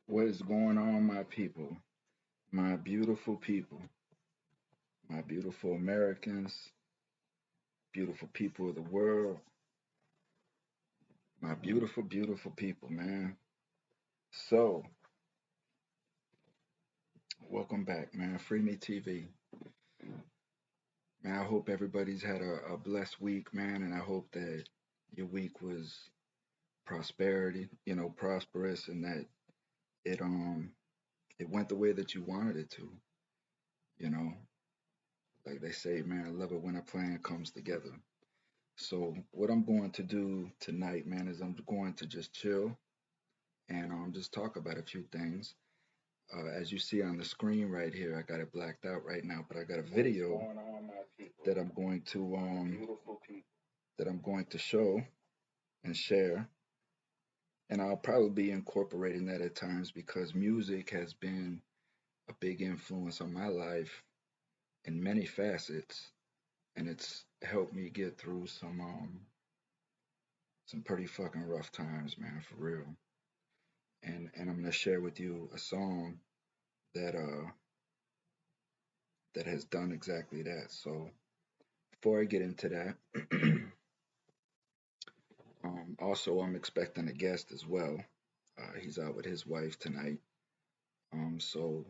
What is going on, my people? My beautiful people, my beautiful Americans, beautiful people of the world, my beautiful, beautiful people, man. So, welcome back, man. FreeMe TV. Man, I hope everybody's had a blessed week, man, and I hope that your week was prosperity, prosperous, and that it went the way that you wanted it to, you know. Like they say, man, I love it when a plan comes together. So what I'm going to do tonight, man, is I'm going to just chill and just talk about a few things. As you see on the screen right here, I got it blacked out right now, but I got a video that I'm going to show and share, and I'll probably be incorporating that at times because music has been a big influence on my life in many facets, and it's helped me get through some pretty fucking rough times, man, for real. And I'm gonna share with you a song that that has done exactly that. So before I get into that, also I'm expecting a guest as well. He's out with his wife tonight. So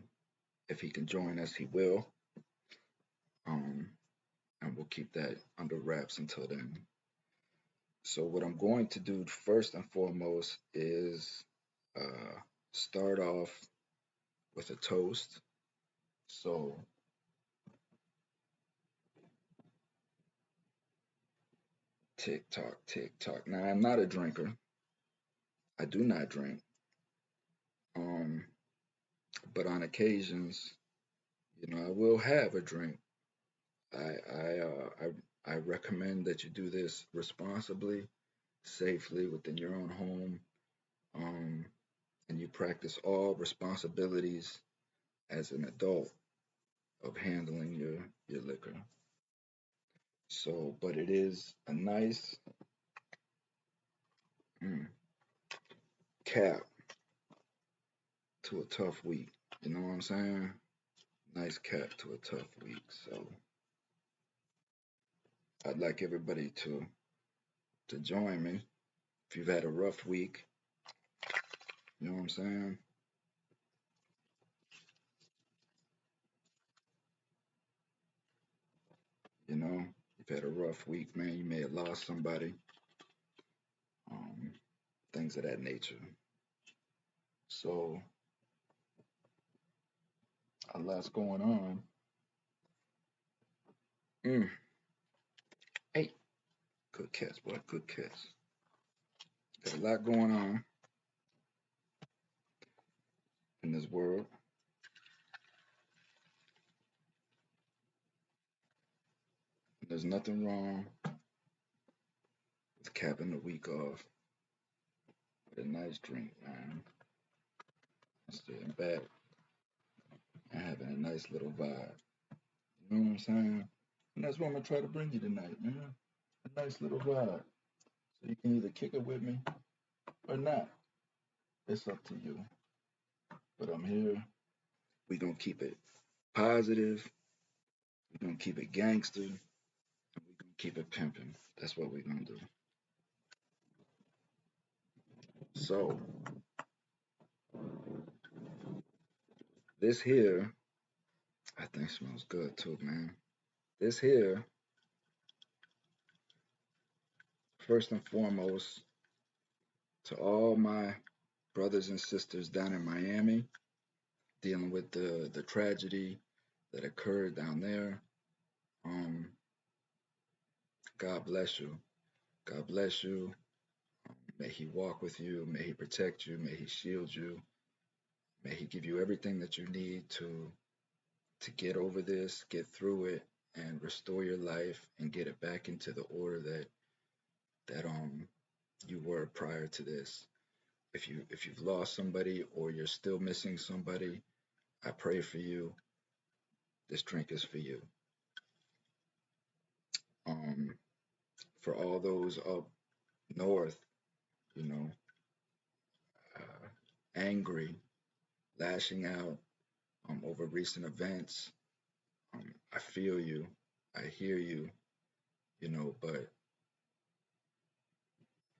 if he can join us, he will. Um, and we'll keep that under wraps until then. So what I'm going to do first and foremost is start off with a toast. So tick tock, tick tock. Now I'm not a drinker. I do not drink. Um, but on occasions, I will have a drink. I recommend that you do this responsibly, safely within your own home, um, and you practice all responsibilities as an adult of handling your liquor. So, but it is a nice mm, cap to a tough week. You know what I'm saying? Nice cap to a tough week. So, I'd like everybody to join me. If you've had a rough week, you know what I'm saying? You know, you've had a rough week, man. You may have lost somebody, um, things of that nature. So, a lot's going on. Mm, hey, good catch, boy. Good catch. Got a lot going on in this world. There's nothing wrong with capping the week off with a nice drink, man. Sitting back and having a nice little vibe. You know what I'm saying? And that's what I'm gonna try to bring you tonight, man. A nice little vibe. So you can either kick it with me or not. It's up to you. But I'm here. We gonna keep it positive. We gonna keep it gangster. And we gonna keep it pimping. That's what we gonna do. So this here, I think smells good too, man. This here, first and foremost, to all my brothers and sisters down in Miami, dealing with the tragedy that occurred down there. Um, God bless you. God bless you. May He walk with you. May He protect you. May He shield you. May He give you everything that you need to get over this, get through it, and restore your life and get it back into the order that you were prior to this. If you've lost somebody or you're still missing somebody, I pray for you. This drink is for you. Um, for all those up north, you know, angry. lashing out over recent events. I feel you, I hear you, but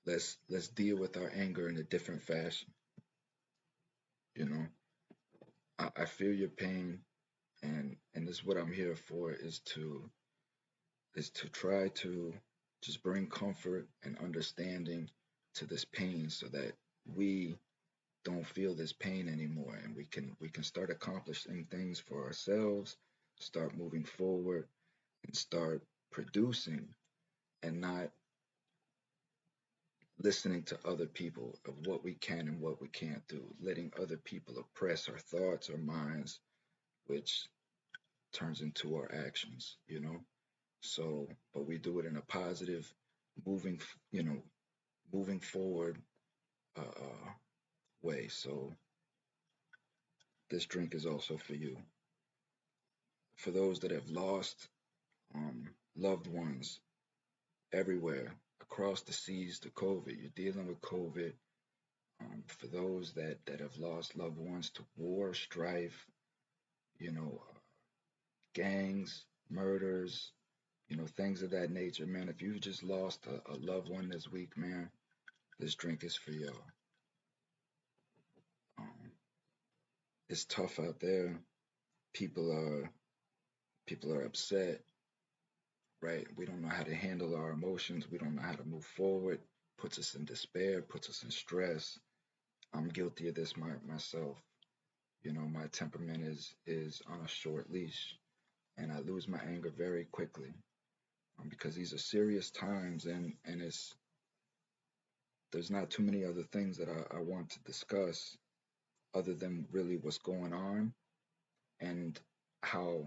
let's deal with our anger in a different fashion. You know, I feel your pain, and this is what I'm here for is to try to just bring comfort and understanding to this pain so that we don't feel this pain anymore, and we can start accomplishing things for ourselves, start moving forward, and start producing, and not listening to other people of what we can and what we can't do, letting other people oppress our thoughts or minds, which turns into our actions. So, but we do it in a positive, moving, moving forward way. So this drink is also for you. For those that have lost loved ones everywhere across the seas to COVID, you're dealing with COVID. For those that have lost loved ones to war, strife, you know, gangs, murders, things of that nature, man. If you've just lost a loved one this week, man, this drink is for y'all. Um, it's tough out there. People are people are upset, right? We don't know how to handle our emotions. We don't know how to move forward. Puts us in despair. Puts us in stress. I'm guilty of this myself. My temperament is on a short leash, and I lose my anger very quickly because these are serious times, and there's not too many other things that I want to discuss other than really what's going on and how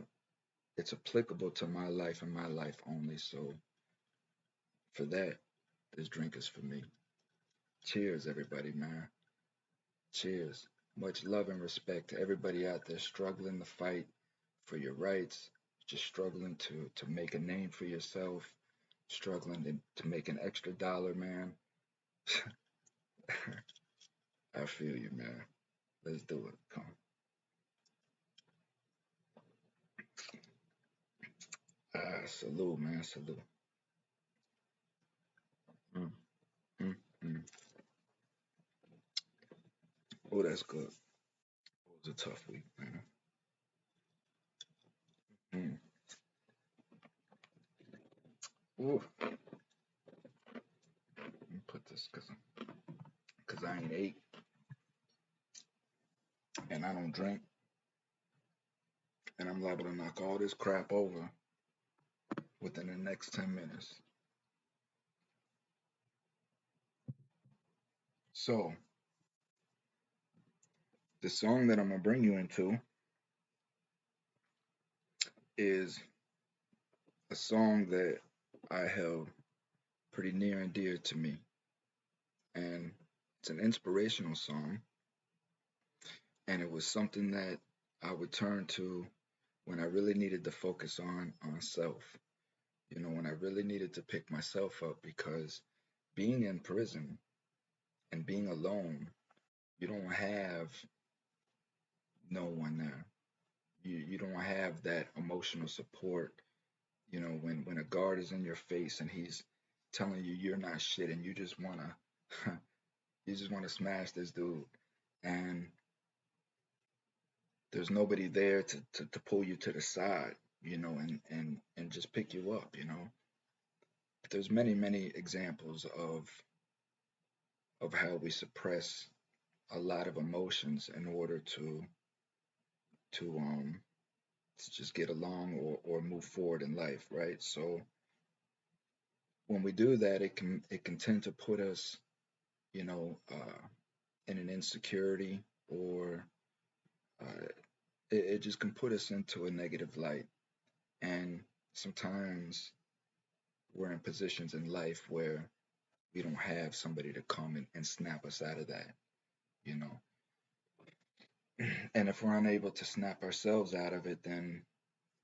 it's applicable to my life and my life only. So for that, this drink is for me. Cheers, everybody, man. Cheers. Much love and respect to everybody out there struggling to fight for your rights, just struggling to make a name for yourself, struggling to make an extra dollar, man. I feel you, man. Let's do it. Come. Salute, man. Salute. Mm, mm, mm. Oh, that's good. It was a tough week, man. Mm. Ooh, let me put this because I ain't ate and I don't drink, and I'm liable to knock all this crap over within the next 10 minutes. So, the song that I'm going to bring you into is a song that I held pretty near and dear to me. And it's an inspirational song. And it was something that I would turn to when I really needed to focus on self. When I really needed to pick myself up because being in prison and being alone, you don't have no one there. You don't have that emotional support. When a guard is in your face and he's telling you you're not shit and you just wanna you just wanna smash this dude, and there's nobody there to pull you to the side, and just pick you up. There's many examples of how we suppress a lot of emotions in order to to just get along or move forward in life, right? So when we do that, it can tend to put us, in an insecurity, or uh, it just can put us into a negative light. And sometimes we're in positions in life where we don't have somebody to come and snap us out of that, you know. And if we're unable to snap ourselves out of it, then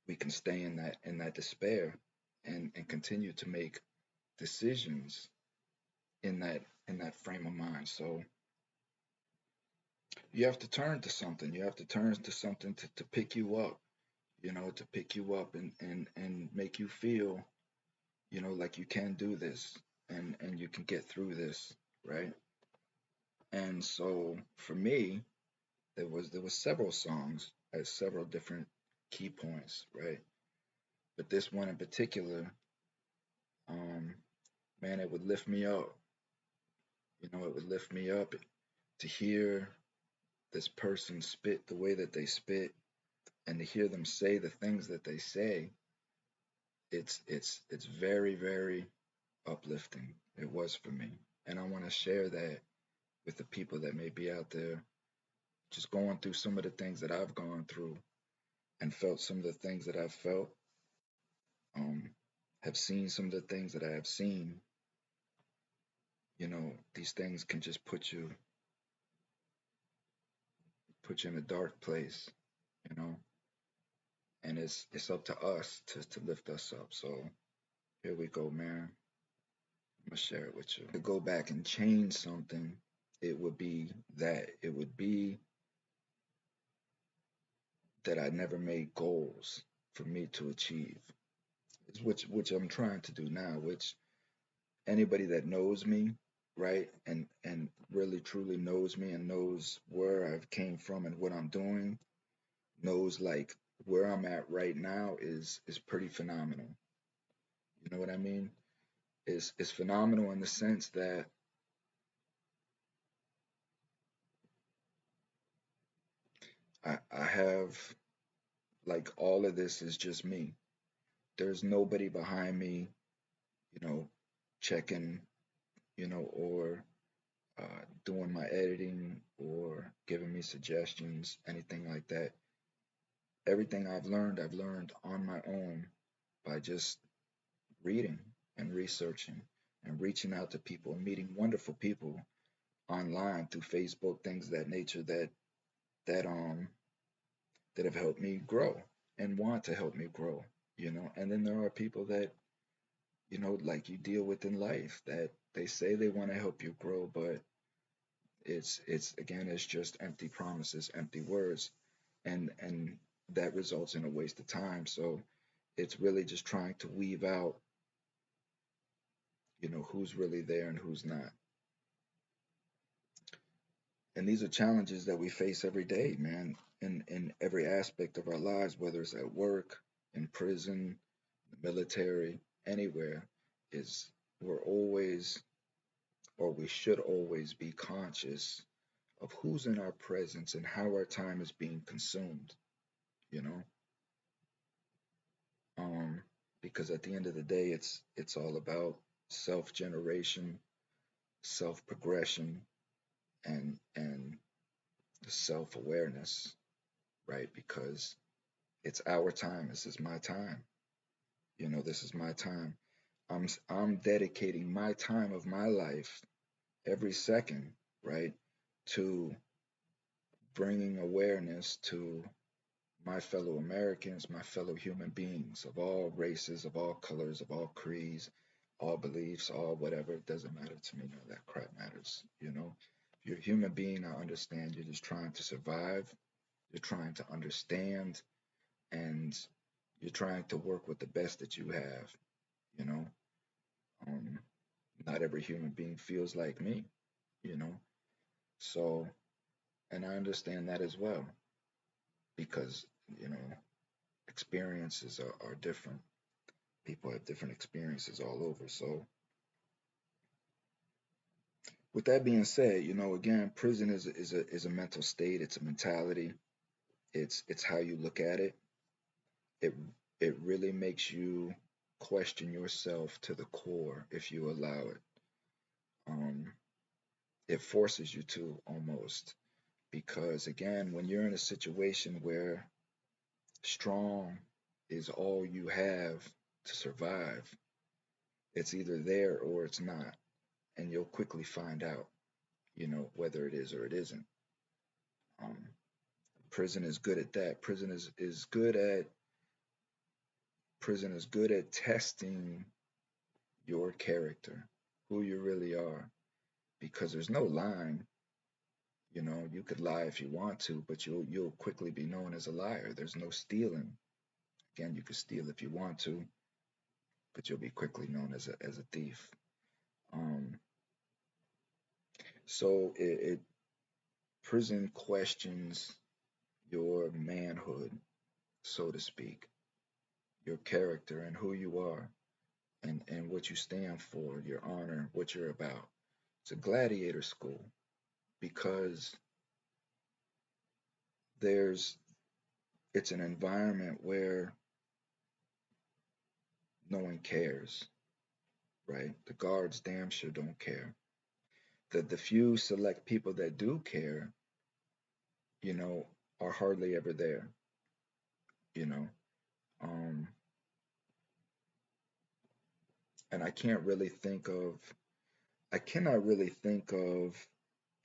we can stay in that despair and continue to make decisions in that frame of mind. So, you have to turn to something. You have to turn to something to pick you up, to pick you up and make you feel, like you can do this and you can get through this, right? And so for me, there was several songs at several different key points, right? But this one in particular, um, man, it would lift me up. It would lift me up to hear this person spit the way that they spit and to hear them say the things that they say. It's very, very uplifting. It was for me. And I want to share that with the people that may be out there just going through some of the things that I've gone through and felt some of the things that I've felt, um, have seen some of the things that I have seen. These things can just put you in a dark place, you know, and it's up to us to lift us up. So here we go, man. I'm gonna share it with you. To go back and change something, it would be that. It would be that I never made goals for me to achieve. Which I'm trying to do now, which anybody that knows me, right, and really truly knows me and knows where I've came from and what I'm doing, knows like where I'm at right now is pretty phenomenal. You know what I mean? Is phenomenal in the sense that I have like all of this is just me. There's nobody behind me, you know, checking, or doing my editing or giving me suggestions, anything like that. Everything I've learned on my own by just reading and researching and reaching out to people and meeting wonderful people online through Facebook, things of that nature that that have helped me grow and want to help me grow. And then there are people that, like you deal with in life that they say they want to help you grow, but it's again, it's just empty promises, empty words, and that results in a waste of time. So it's really just trying to weave out, who's really there and who's not. And these are challenges that we face every day, man, in every aspect of our lives, whether it's at work, in prison, the military, anywhere, is we're always, or we should always be conscious of who's in our presence and how our time is being consumed, you know? Um, because at the end of the day, it's all about self-generation, self-progression, and self-awareness, right? Because it's our time. This is my time. This is my time. I'm dedicating my time of my life every second, right, to bringing awareness to my fellow Americans, my fellow human beings of all races, of all colors, of all creeds, all beliefs, all whatever. It doesn't matter to me. None of that crap matters. If you're a human being, I understand you're just trying to survive. You're trying to understand, and you're trying to work with the best that you have. You know, um, not every human being feels like me. You know, so and I understand that as well because you know experiences are different. People have different experiences all over. So with that being said, again, prison is a mental state. It's a mentality. It's how you look at it. It it really makes you question yourself to the core if you allow it. Um, it forces you to almost because again, when you're in a situation where strong is all you have to survive, it's either there or it's not, and you'll quickly find out, whether it is or it isn't. Um, prison is good at that. Prison is good at testing your character, who you really are, because there's no line, You know, you could lie if you want to, but you'll quickly be known as a liar. There's no stealing. Again, you could steal if you want to, but you'll be quickly known as a thief. Um, so prison questions your manhood, so to speak, your character and who you are, and what you stand for, your honor, what you're about. It's a gladiator school because there's it's an environment where no one cares, right? The guards damn sure don't care. The few select people that do care, you know, are hardly ever there, you know. Um, and I cannot really think of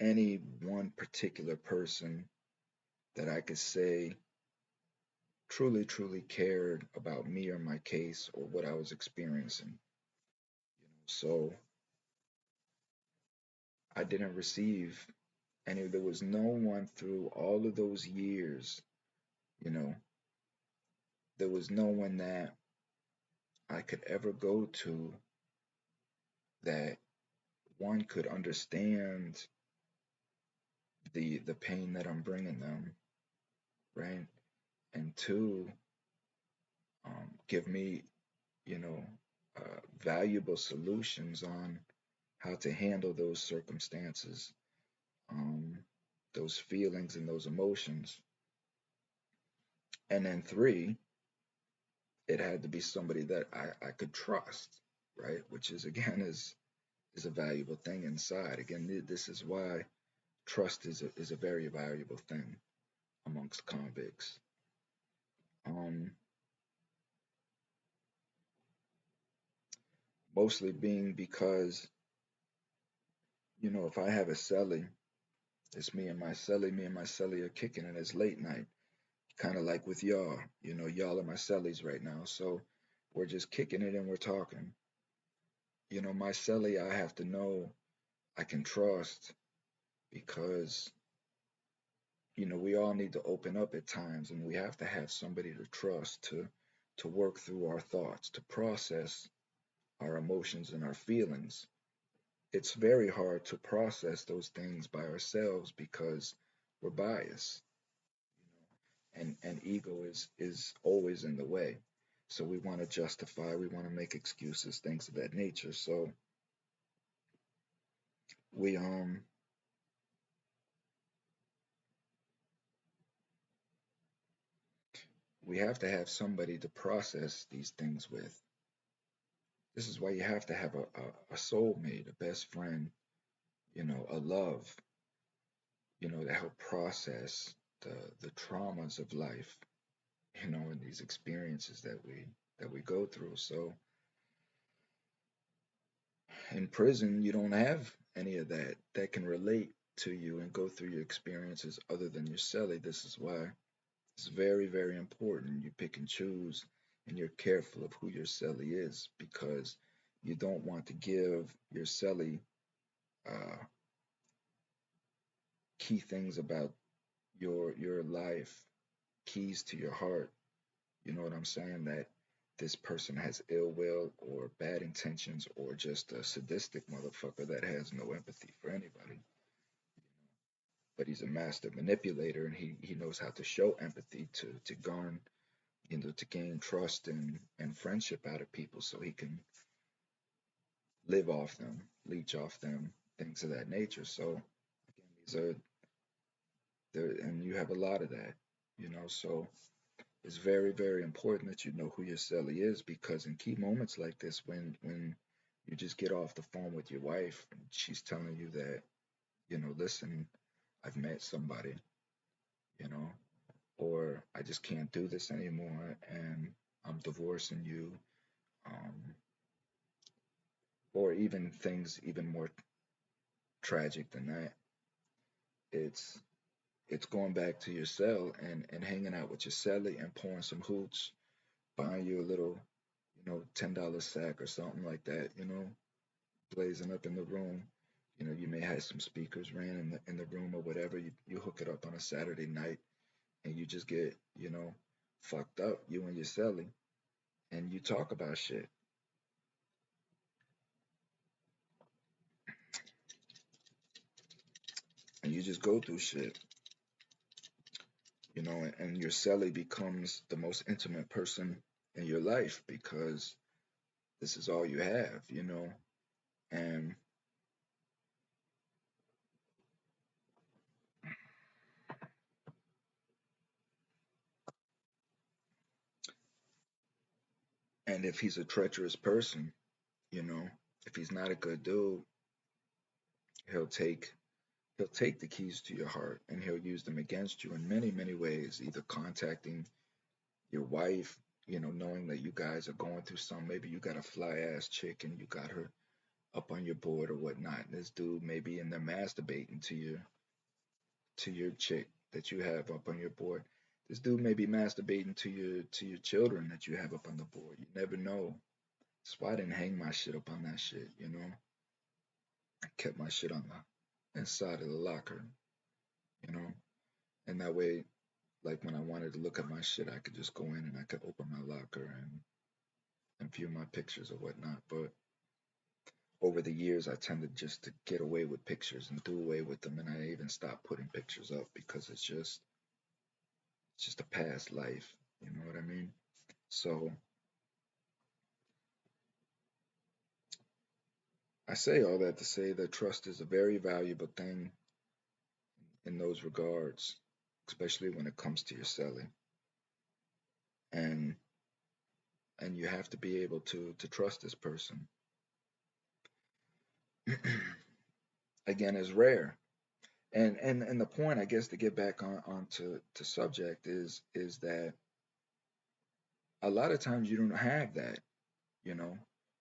any one particular person that I could say truly, truly cared about me or my case or what I was experiencing. So I didn't receive any, there was no one through all of those years, you know, there was no one that I could ever go to that one could understand the pain that I'm bringing them, right? And two, give me, you know, valuable solutions on how to handle those circumstances, um, those feelings and those emotions. And then three, it had to be somebody that I could trust, right? Which is again is a valuable thing inside. Again, this is why trust is a very valuable thing amongst convicts. Um, Mostly being because, you know, if I have a cellie, it's me and my cellie are kicking it. It's late night, kind of like with y'all. You know, y'all are my cellies right now, so we're just kicking it and we're talking. You know, my cellie, I have to know I can trust because, you know, we all need to open up at times, and we have to have somebody to trust to work through our thoughts, to process our emotions and our feelings. It's very hard to process those things by ourselves because we're biased, and ego is always in the way. So we want to justify, we want to make excuses, things of that nature. So we we have to have somebody to process these things with. This is why you have to have a soulmate, a best friend, you know, a love, you know, to help process the traumas of life, you know, and these experiences that we go through. So in prison, you don't have any of that that can relate to you and go through your experiences other than your cellie. This is why it's very, very important you pick and choose and you're careful of who your cellie is because you don't want to give your cellie uh, key things about your life, keys to your heart. You know what I'm saying? That this person has ill will or bad intentions or just a sadistic motherfucker that has no empathy for anybody. But he's a master manipulator and he knows how to show empathy to garner, you know, to gain trust and friendship out of people so he can live off them, leech off them, things of that nature. So again, these are there, and you have a lot of that, you know. So it's very, very important that you know who your cellie is because in key moments like this, when you just get off the phone with your wife and she's telling you that, you know, listen, I've met somebody, you know, or I just can't do this anymore and I'm divorcing you, um, or even things even more tragic than that. It's it's going back to your cell and hanging out with your cellie and pouring some hooch, buying you a little, you know, $10 sack or something like that, you know, blazing up in the room, You may have some speakers ran in the room or whatever. You hook it up on a Saturday night and you just get, fucked up, you and your celly, and you talk about shit. And you just go through shit, and your celly becomes the most intimate person in your life because this is all you have. And and if he's a treacherous person, you know, if he's not a good dude, he'll take he'll take the keys to your heart and he'll use them against you in many, many ways, either contacting your wife, knowing that you guys are going through some, maybe you got a fly ass chick and you got her up on your board or whatnot. And this dude may be in there masturbating to your chick that you have up on your board. This dude may be masturbating to your children that you have up on the board. You never know. That's why I didn't hang my shit up on that shit. I kept my shit on the inside of the locker, you know, and that way, like when I wanted to look at my shit, I could just go in and I could open my locker and view my pictures or whatnot. But over the years, I tended just to get away with pictures and do away with them, and I even stopped putting pictures up because it's just a past life. You know what I mean? So I say all that to say that trust is a very valuable thing in those regards, especially when it comes to your selling. And and you have to be able to trust this person. Again, is rare. And the point, I guess, to get back on to subject is that a lot of times you don't have that, you know.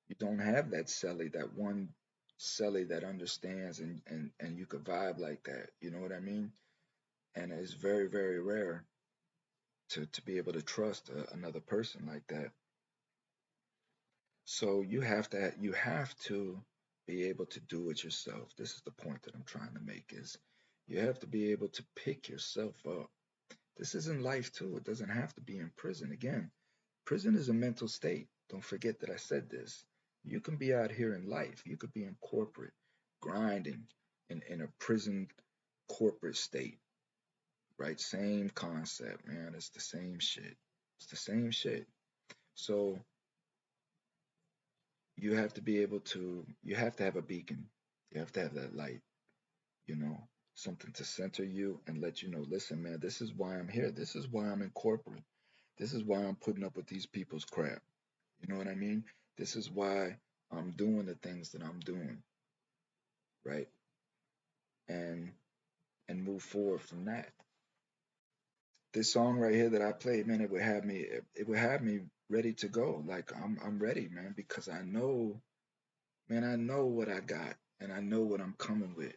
You don't have that celly, that one celly that understands and you could vibe like that. You know what I mean? And it's very, very rare to be able to trust another person like that. So you have to be able to do it yourself. This is the point that I'm trying to make is you have to be able to pick yourself up. This is in life too. It doesn't have to be in prison. Again, prison is a mental state. Don't forget that I said this. You can be out here in life. You could be in corporate, grinding in a prison corporate state, right? Same concept, man. It's the same shit. It's the same shit. So you have to have a beacon. You have to have that light, you know, something to center you and let you know, listen, man, this is why I'm here. This is why I'm in corporate. This is why I'm putting up with these people's crap. You know what I mean? This is why I'm doing the things that I'm doing, right? And and move forward from that. This song right here that I played, man, it would have me ready to go. Like I'm ready, man, because I know, man, I know what I got and I know what I'm coming with,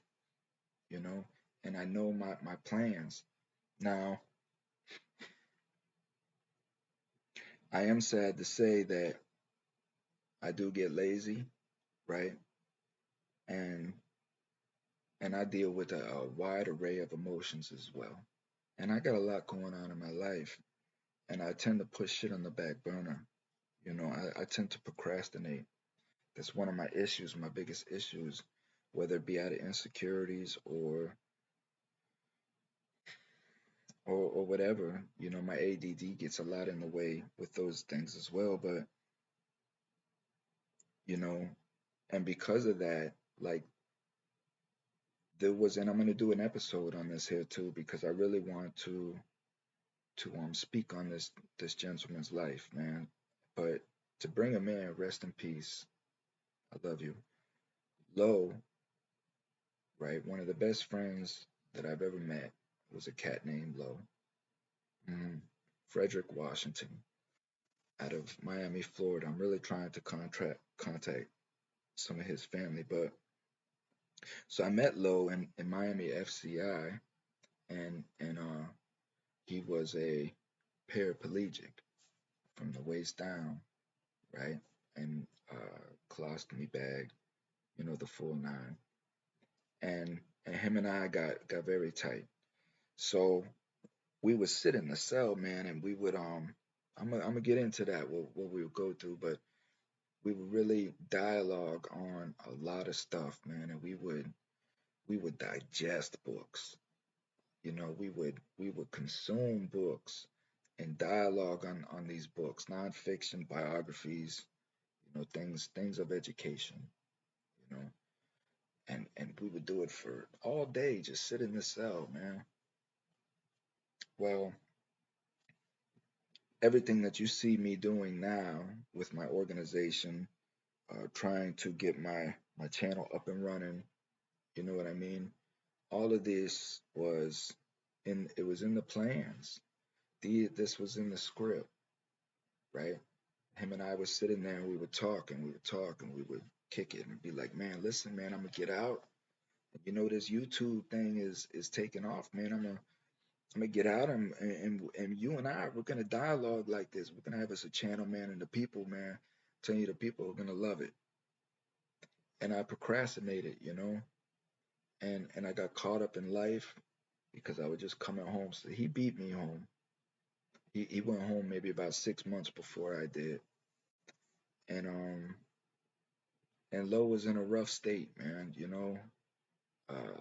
you know, and I know my plans. Now, I am sad to say that I do get lazy, right? And and I deal with a wide array of emotions as well. And I got a lot going on in my life, and I tend to push shit on the back burner. I tend to procrastinate. That's one of my issues, my biggest issues, whether it be out of insecurities or whatever. My ADD gets a lot in the way with those things as well. But you know, and because of that, like and I'm gonna do an episode on this here too because I really want to speak on this gentleman's life, man. But to bring him in, rest in peace. I love you. Low, right? One of the best friends that I've ever met was a cat named Low. Mhm. Frederick Washington out of Miami, Florida. I'm really trying to contact some of his family, but so I met Low in Miami FCI, and he was a paraplegic from the waist down, right? And colostomy bag, the full nine. and him and I got very tight. So we would sit in the cell, man, and we would I'm gonna get into that what we would go through, but we would really dialogue on a lot of stuff, man, and we would digest books. You know, we would consume books and dialogue on these books, nonfiction, biographies, things of education, you know, and we would do it for all day, just sit in the cell, man. Well, everything that you see me doing now with my organization, trying to get my channel up and running, you know what I mean? All of this was it was in the plans. This was in the script, right? Him and I was sitting there and we would talk and we would talk and we would kick it and be like, man, listen, man, I'm gonna get out. You know, this YouTube thing is taking off, man. I'm gonna get out and you and I, we're gonna dialogue like this. We're gonna have us a channel, man, and the people, man, telling you the people are gonna love it. And I procrastinated, and I got caught up in life because I was just coming home. So he beat me home. He went home maybe about 6 months before I did. And and Lo was in a rough state, man, Uh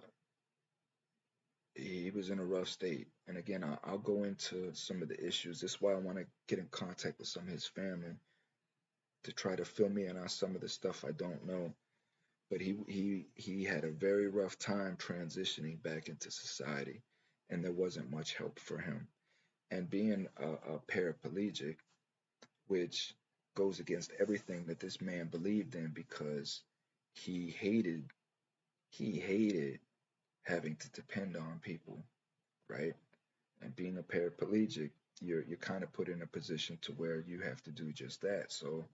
he was in a rough state. And again, I'll go into some of the issues. This is why I want to get in contact with some of his family to try to fill me in on some of the stuff I don't know. But he had a very rough time transitioning back into society, and there wasn't much help for him. And being a paraplegic, which goes against everything that this man believed in, because he hated he hated having to depend on people, right? And being a paraplegic, you're kind of put in a position to where you have to do just that. So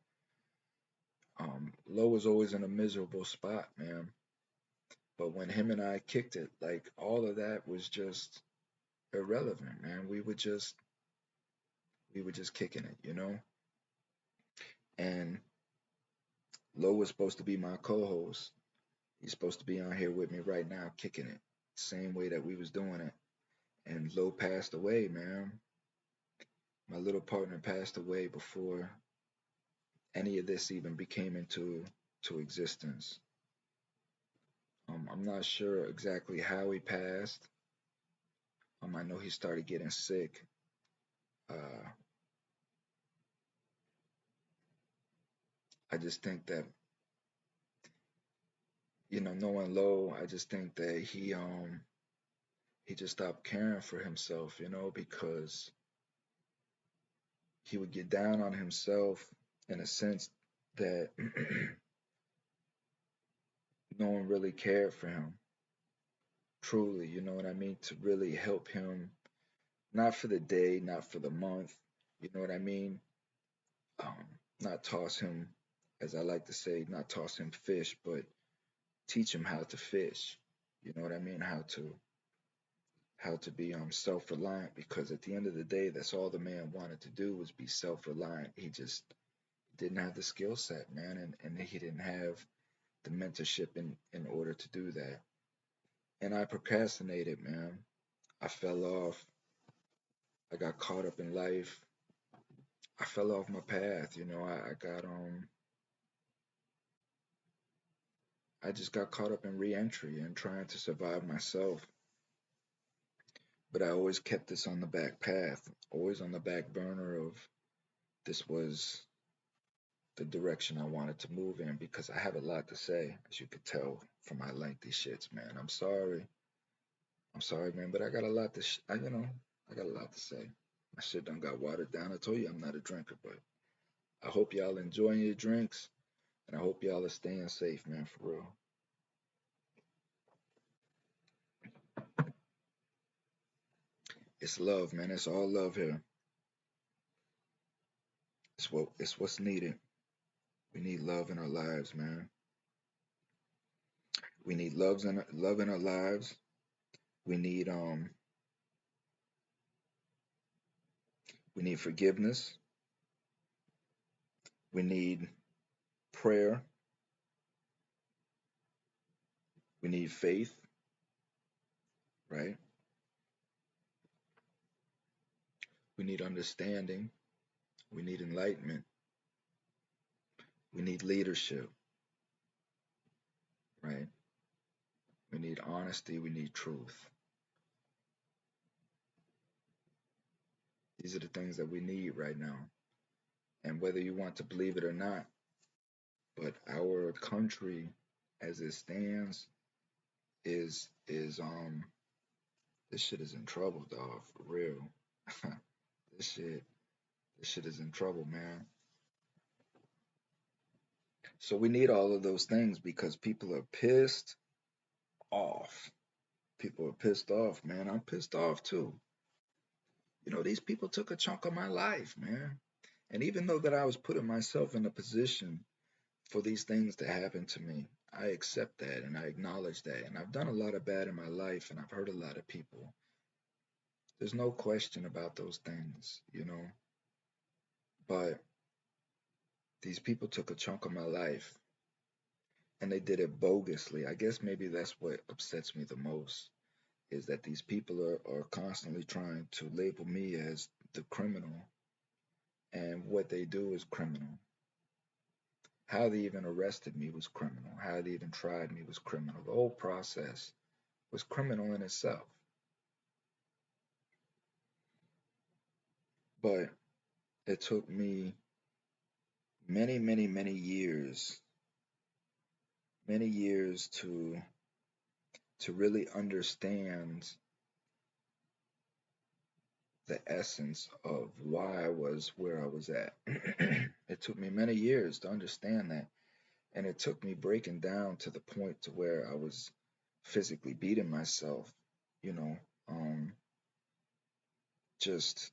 Lo was always in a miserable spot, man. But when him and I kicked it, like all of that was just irrelevant, man. We were just kicking it, And Lo was supposed to be my co-host. He's supposed to be on here with me right now, kicking it, same way that we was doing it. And Lo passed away, man. My little partner passed away before any of this even became into to existence. I'm not sure exactly how he passed. I know he started getting sick. Uh, I just think that, knowing Lo, I just think that he just stopped caring for himself, because he would get down on himself in a sense that no one really cared for him. Truly, you know what I mean? To really help him, not for the day, not for the month, you know what I mean? Um, not toss him, as I like to say, not toss him fish, but teach him how to fish. You know what I mean? How to be self-reliant, because at the end of the day, that's all the man wanted to do was be self-reliant. He just didn't have the skill set, man, and he didn't have the mentorship in order to do that. And I procrastinated, man. I fell off. I got caught up in life. I fell off my path, I just got caught up in re-entry and trying to survive myself. But I always kept this on the back path, always on the back burner of this was the direction I wanted to move in, because I have a lot to say, as you could tell from my lengthy shits, man. I'm sorry. I'm sorry, man, but I got a lot to, I got a lot to say. My shit done got watered down. I told you I'm not a drinker, but I hope y'all enjoying your drinks, and I hope y'all are staying safe, man, for real. It's love, man. It's all love here. It's what's needed. We need love in our lives, man. We need love in our lives. We need we need forgiveness. We need prayer. We need faith. right? We need understanding. We need enlightenment. We need leadership, right? We need honesty. We need truth. These are the things that we need right now. And whether you want to believe it or not, but our country as it stands is this shit is in trouble, dog, for real. this shit this shit is in trouble, man. So we need all of those things because people are pissed off. People are pissed off, man. I'm pissed off too. These people took a chunk of my life, man. And even though that I was putting myself in a position for these things to happen to me, I accept that and I acknowledge that. And I've done a lot of bad in my life and I've hurt a lot of people. There's no question about those things. But these people took a chunk of my life and they did it bogusly. I guess maybe that's what upsets me the most is that these people are constantly trying to label me as the criminal, and what they do is criminal. How they even arrested me was criminal. How they even tried me was criminal. The whole process was criminal in itself. But it took me many, many, many years to really understand the essence of why I was where I was at. It took me many years to understand that. And it took me breaking down to the point to where I was physically beating myself, you know, um, just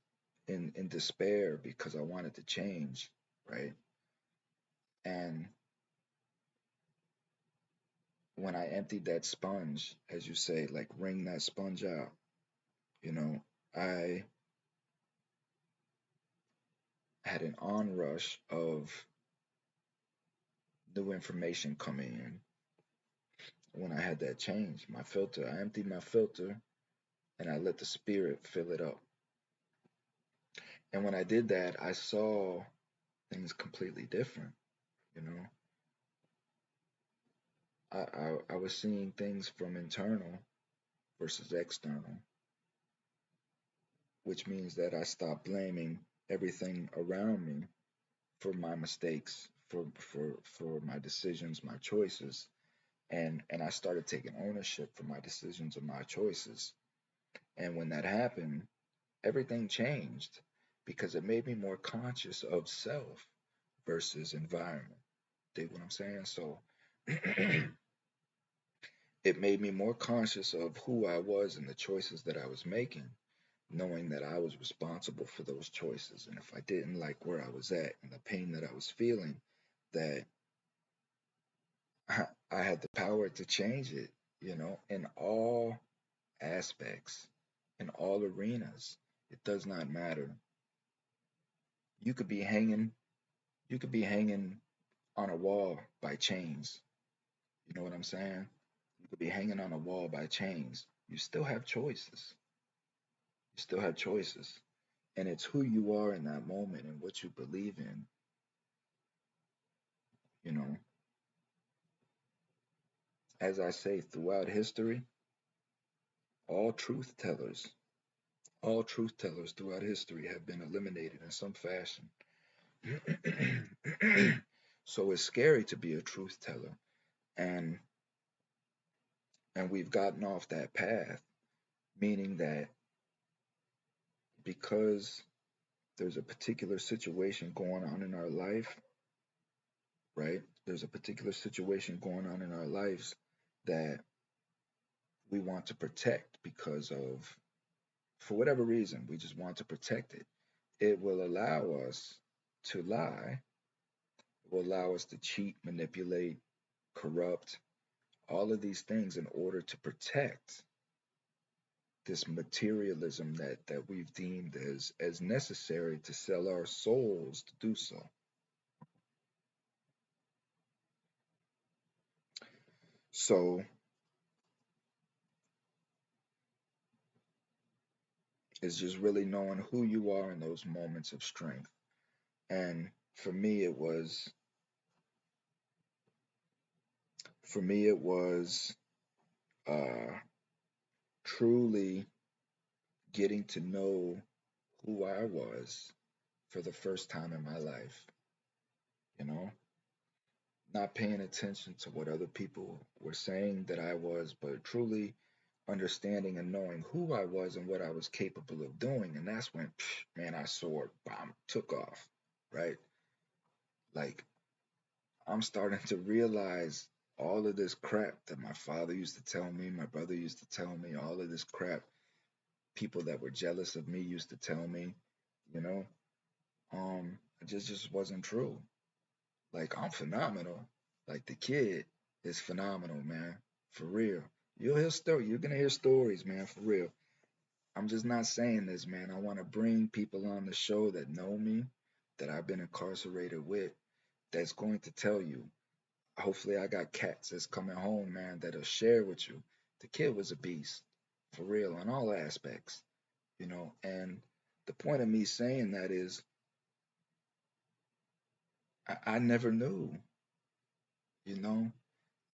in despair because I wanted to change, right? And when I emptied that sponge, as you say, like wring that sponge out, you know, I had an onrush of new information coming in when I had that change. My filter, I emptied my filter and I let the spirit fill it up. And when I did that, I saw things completely different, you know. I was seeing things from internal versus external, which means that I stopped blaming everything around me for my mistakes, for my decisions, my choices, and I started taking ownership for my decisions and my choices. And when that happened, everything changed because it made me more conscious of self versus environment. Dig what I'm saying? So it made me more conscious of who I was and the choices that I was making, knowing that I was responsible for those choices. And if I didn't like where I was at and the pain that I was feeling, that I had the power to change it, in all aspects, in all arenas. It does not matter. You could be hanging, you could be hanging on a wall by chains. You know what I'm saying? You could be hanging on a wall by chains. You still have choices. You still have choices. And it's who you are in that moment and what you believe in, you know. As I say, throughout history, all truth tellers, all truth tellers throughout history have been eliminated in some fashion. So it's scary to be a truth teller. And we've gotten off that path, meaning that because there's a particular situation going on in our life, right? There's a particular situation going on in our lives that we want to protect because of, for whatever reason, we just want to protect it. It will allow us to lie, it will allow us to cheat, manipulate, corrupt, all of these things in order to protect this materialism that we've deemed as necessary to sell our souls to do so. So Is just really knowing who you are in those moments of strength. And for me it was uh, truly getting to know who I was for the first time in my life, you know, not paying attention to what other people were saying that I was, but truly understanding and knowing who I was and what I was capable of doing. And that's when, man, I soared, bomb, took off, right? Like, I'm starting to realize all of this crap that my father used to tell me, my brother used to tell me, all of this crap people that were jealous of me used to tell me, you know, it just wasn't true. Like, I'm phenomenal. Like, the kid is phenomenal, man, for real. You're gonna hear stories, man, for real. I'm just not saying this, man. I want to bring people on the show that know me, that I've been incarcerated with, that's going to tell you. Hopefully, I got cats that's coming home, man, that'll share with you. The kid was a beast, for real, on all aspects, you know. And the point of me saying that is, I never knew, you know.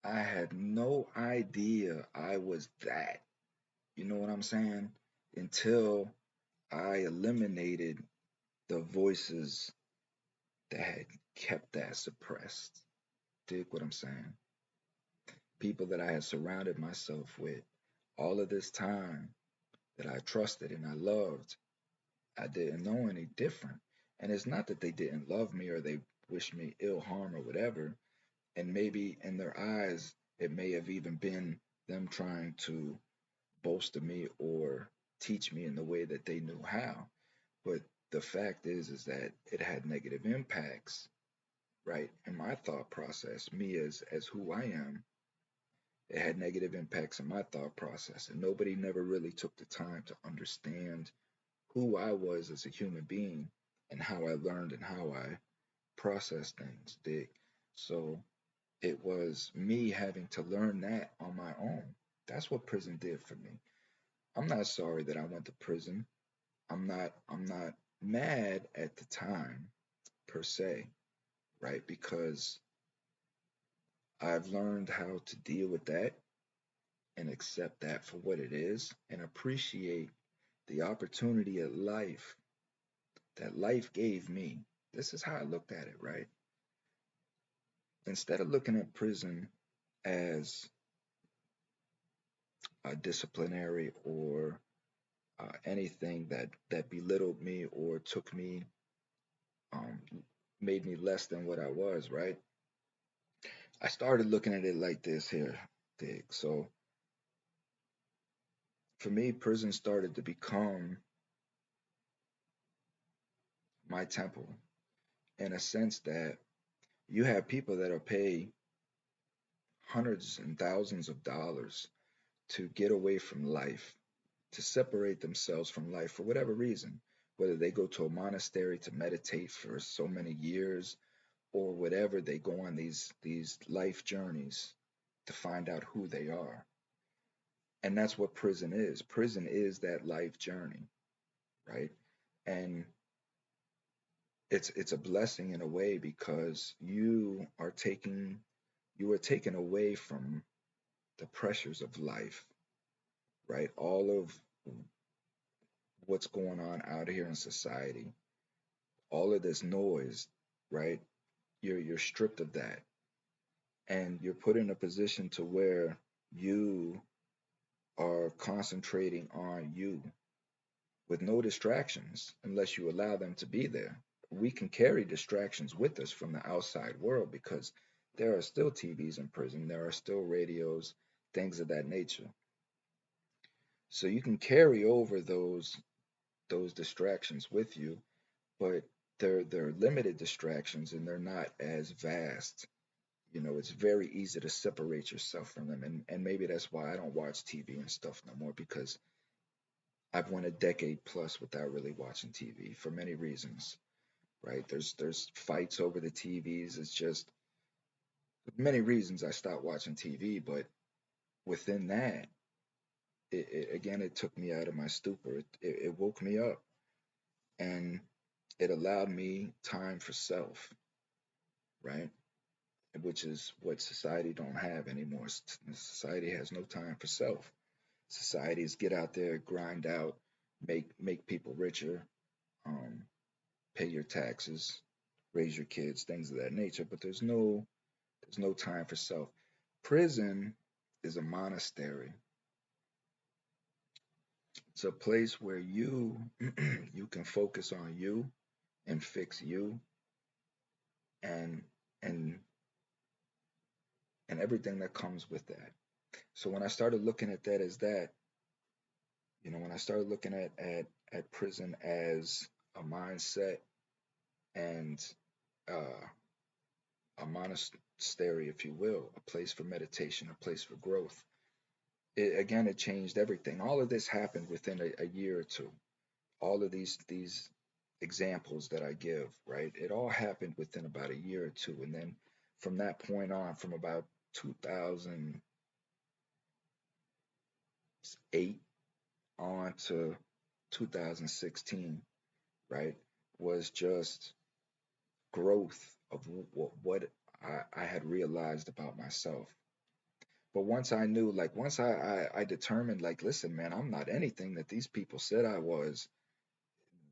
I had no idea I was that, you know what I'm saying? Until I eliminated the voices that had kept that suppressed. Dig what I'm saying? People that I had surrounded myself with all of this time, that I trusted and I loved, I didn't know any different. And it's not that they didn't love me or they wished me ill harm or whatever. And maybe in their eyes, it may have even been them trying to bolster me or teach me in the way that they knew how. But the fact is that it had negative impacts, right? In my thought process, me as who I am, it had negative impacts in my thought process. And nobody never really took the time to understand who I was as a human being and how I learned and how I processed things, dig. So it was me having to learn that on my own. That's what prison did for me. I'm not sorry that I went to prison. I'm not mad at the time per se, right? Because I've learned how to deal with that and accept that for what it is and appreciate the opportunity of life that life gave me. This is how I looked at it, right? Instead of looking at prison as a disciplinary or anything that belittled me or took me, um, made me less than what I was, right? I started looking at it like this here, Dig. So for me, prison started to become my temple in a sense that you have people that'll pay hundreds and thousands of dollars to get away from life, to separate themselves from life for whatever reason, whether they go to a monastery to meditate for so many years or whatever, they go on these life journeys to find out who they are. And that's what prison is. Prison is that life journey, right? And it's a blessing in a way because you are taken away from the pressures of life, right? All of what's going on out here in society, all of this noise, right? You're stripped of that, and you're put in a position to where you are concentrating on you with no distractions unless you allow them to be there. We can carry distractions with us from the outside world because there are still TVs in prison, there are still radios, things of that nature. So you can carry over those distractions with you, but they're limited distractions and they're not as vast. You know, it's very easy to separate yourself from them. And maybe that's why I don't watch TV and stuff no more because I've went a decade plus without really watching TV for many reasons, right? There's fights over the TVs. It's just many reasons I stopped watching TV, but within that, Again, it took me out of my stupor. It woke me up, and it allowed me time for self, right? Which is what society don't have anymore. Society has no time for self. Society is get out there, grind out, make people richer, um, pay your taxes, raise your kids, things of that nature. But there's no time for self. Prison is a monastery. It's a place where you you can focus on you and fix you and and and everything that comes with that. So when I started looking at that as that, when I started looking at prison as a mindset and uh, a monastery, if you will, a place for meditation, a place for growth. It changed everything. All of this happened within a year or two. All of these examples that I give, right? It all happened within about a year or two, and then from that point on, from about 2008 on to 2016, right, was just growth of what I had realized about myself. But once I knew, like, once I determined, like, listen, man, I'm not anything that these people said I was,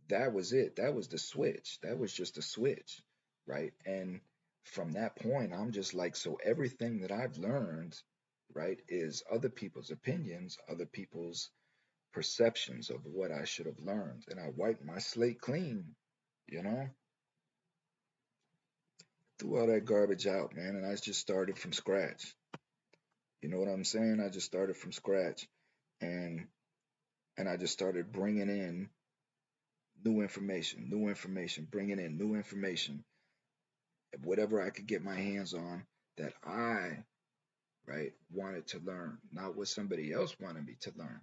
that was it. That was the switch. That was just a switch, right? And from that point, I'm just like, so everything that I've learned, right, is other people's opinions, other people's perceptions of what I should have learned. And I wiped my slate clean, you know, threw all that garbage out, man. And I just started from scratch. You know what I'm saying? I just started from scratch. And I just started bringing in new information, bringing in new information, whatever I could get my hands on that I, right, wanted to learn, not what somebody else wanted me to learn,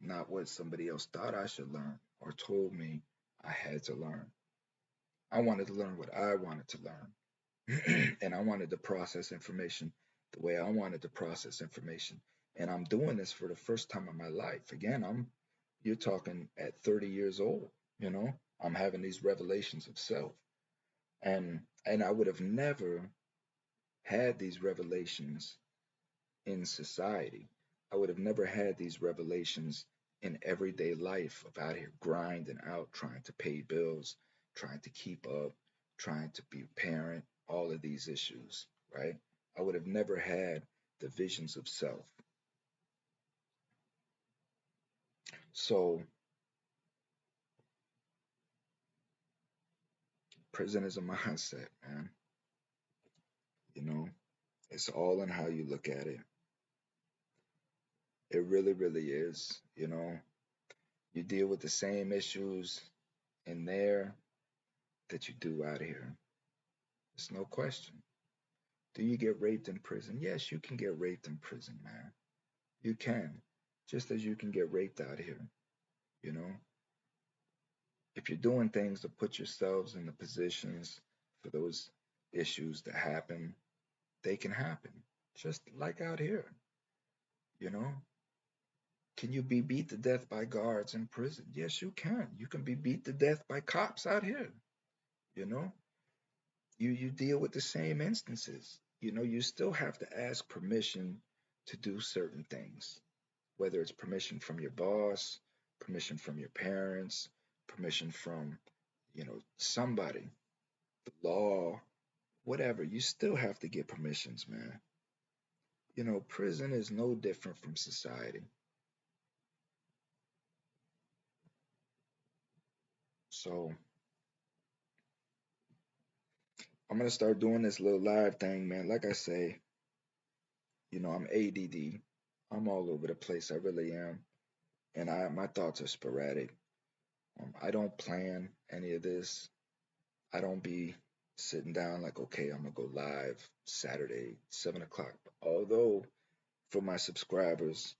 not what somebody else thought I should learn or told me I had to learn. I wanted to learn what I wanted to learn. And I wanted to process information the way I wanted to process information. And I'm doing this for the first time in my life. Again, you're talking at 30 years old, you know, I'm having these revelations of self. And I would have never had these revelations in society. I would have never had these revelations in everyday life of out here grinding out, trying to pay bills, trying to keep up, trying to be a parent, all of these issues, right? I would have never had the visions of self. So prison is a mindset, man. You know, it's all in how you look at it. It really, really is. You deal with the same issues in there that you do out here. It's no question. Do you get raped in prison? Yes, you can get raped in prison, man. You can. Just as you can get raped out here. You know, if you're doing things to put yourselves in the positions for those issues to happen, they can happen. Just like out here. You know, can you be beat to death by guards in prison? Yes, you can. You can be beat to death by cops out here. You know, you deal with the same instances. You still have to ask permission to do certain things, whether it's permission from your boss, permission from your parents, permission from, somebody, the law, whatever. You still have to get permissions, man. Prison is no different from society. So I'm gonna start doing this little live thing, man. Like I say, I'm ADD. I'm all over the place. I really am. And my thoughts are sporadic. I don't plan any of this. I don't be sitting down like, okay, I'm gonna go live Saturday, 7 o'clock. Although for my subscribers,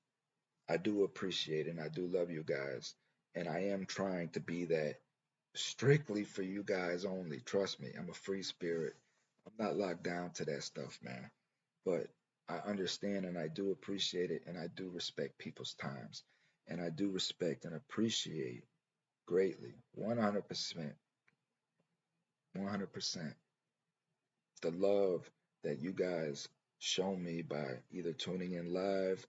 I do appreciate and I do love you guys. And I am trying to be that strictly for you guys only. Trust me, I'm a free spirit. I'm not locked down to that stuff, man. But I understand and I do appreciate it and I do respect people's times. And I do respect and appreciate greatly, 100%, 100%, the love that you guys show me by either tuning in live,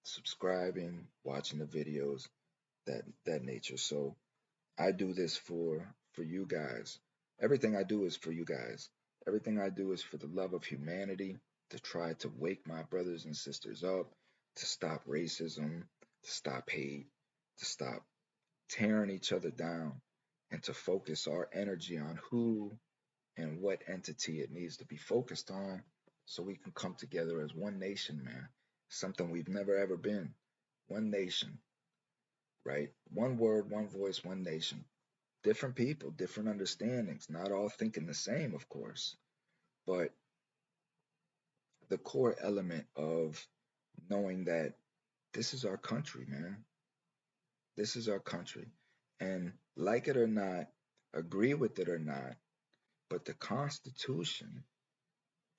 subscribing, watching the videos, that nature. So I do this for you guys. Everything I do is for you guys. Everything I do is for the love of humanity, to try to wake my brothers and sisters up, to stop racism, to stop hate, to stop tearing each other down, and to focus our energy on who and what entity it needs to be focused on so we can come together as one nation, man. Something we've never ever been. One nation, right? One word, one voice, one nation. Different people, different understandings, not all thinking the same, of course, but the core element of knowing that this is our country, man. This is our country. And like it or not, agree with it or not, but the Constitution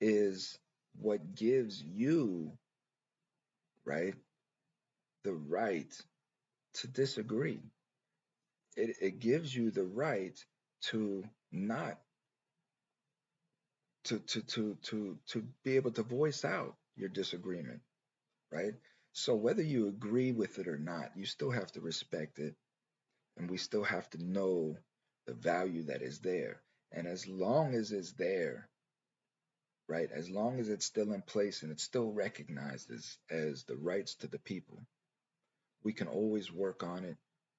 is what gives you, right, the right to disagree. It gives you the right to not to be able to voice out your disagreement, right? So whether you agree with it or not, you still have to respect it, and we still have to know the value that is there. And as long as it's there, right, as long as it's still in place and it's still recognized as the rights to the people, we can always work on it,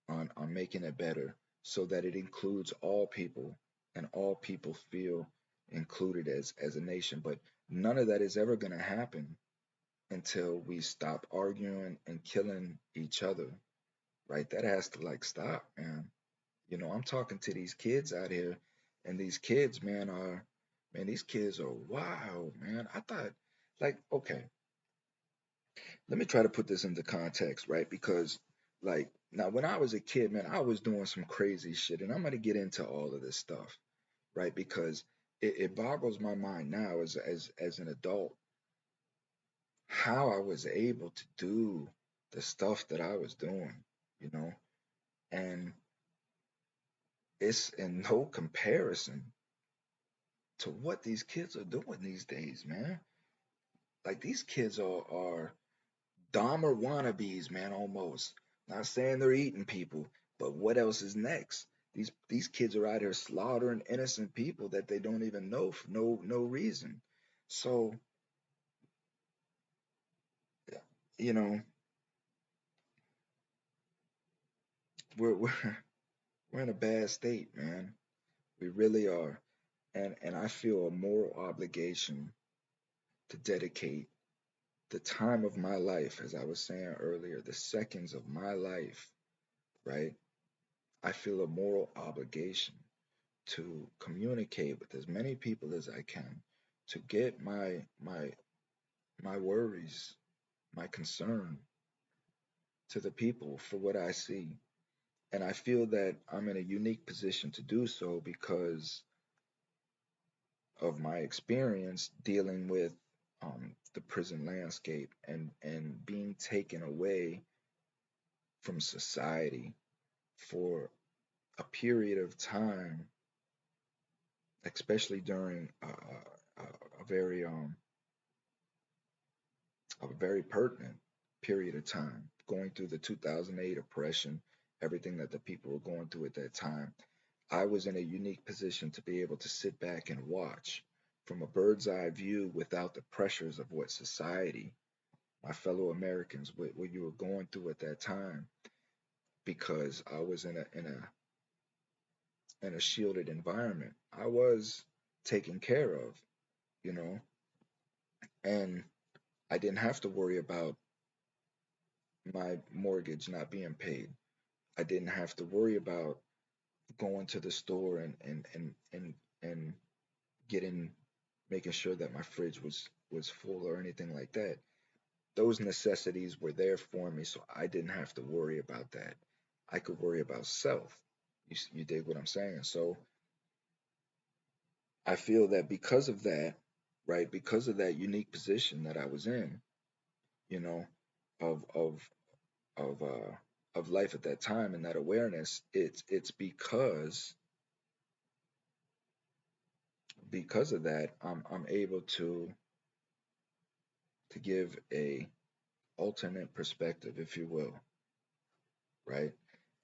on making it better so that it includes all people and all people feel included as a nation. But none of that is ever going to happen until we stop arguing and killing each other, right? That has to like stop, man. I'm talking to these kids out here, and these kids, man, these kids are wild, man. I thought, like, okay, let me try to put this into context, right? Because, like, now when I was a kid, man, I was doing some crazy shit, and I'm gonna get into all of this stuff, right? Because it boggles my mind now as an adult how I was able to do the stuff that I was doing, you know, and it's in no comparison to what these kids are doing these days, man. Like these kids are Dahmer wannabes, man, almost. Not saying they're eating people, but what else is next? These kids are out here slaughtering innocent people that they don't even know for no reason. So, you know, we're we're in a bad state, man. We really are. And I feel a moral obligation to dedicate the time of my life, as I was saying earlier, the seconds of my life, right? I feel a moral obligation to communicate with as many people as I can to get my worries, my concern to the people for what I see. And I feel that I'm in a unique position to do so because of my experience dealing with the prison landscape and being taken away from society for a period of time, especially during a very a very pertinent period of time, going through the 2008 oppression, everything that the people were going through at that time. I was in a unique position to be able to sit back and watch from a bird's eye view without the pressures of what society, my fellow Americans, what you were going through at that time, because I was in a shielded environment. I was taken care of, you know, and I didn't have to worry about my mortgage not being paid. I didn't have to worry about going to the store and getting making sure that my fridge was full or anything like that. Those necessities were there for me, so I didn't have to worry about that. I could worry about self. You dig what I'm saying? So I feel that because of that, right, because of that unique position that I was in, you know, of of of of life at that time and that awareness, it's because of that I'm able to give a alternate perspective, if you will, right?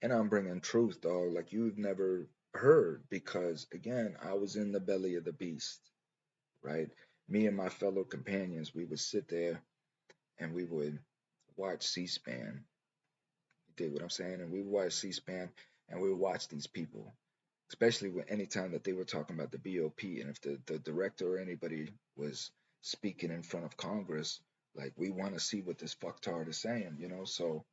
And I'm bringing truth, dog, like you've never heard, because again, I was in the belly of the beast, right? Me and my fellow companions, we would sit there and we would watch C-SPAN. You dig what I'm saying? And we would watch C-SPAN and we would watch these people, especially when anytime that they were talking about the BOP, and if the director or anybody was speaking in front of Congress, like we want to see what this fucktard is saying, you know? So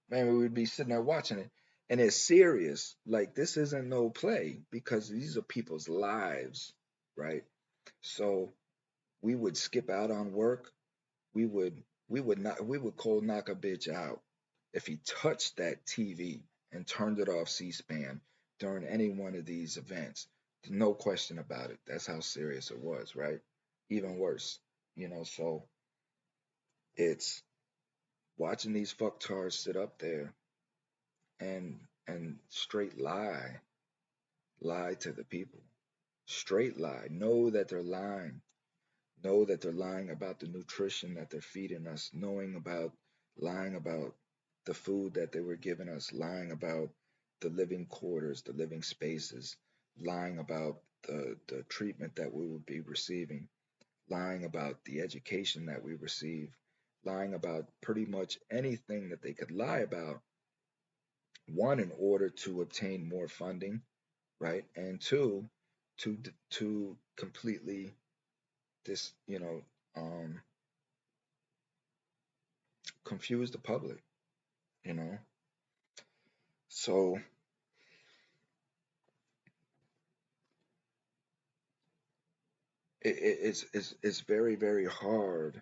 man, we would be sitting there watching it, and it's serious. Like this isn't no play because these are people's lives, right? So we would skip out on work. We would we would cold knock a bitch out if he touched that TV and turned it off C-SPAN during any one of these events. No question about it. That's how serious it was, right? Even worse, you know. So it's watching these fucktards sit up there and straight lie to the people, straight lie, know that they're lying, know that they're lying about the nutrition that they're feeding us, lying about the food that they were giving us, lying about the living quarters, the living spaces, lying about the treatment that we would be receiving, lying about the education that we receive, lying about pretty much anything that they could lie about. One, in order to obtain more funding, right? And two, to completely this, confuse the public, you know. So it's very very hard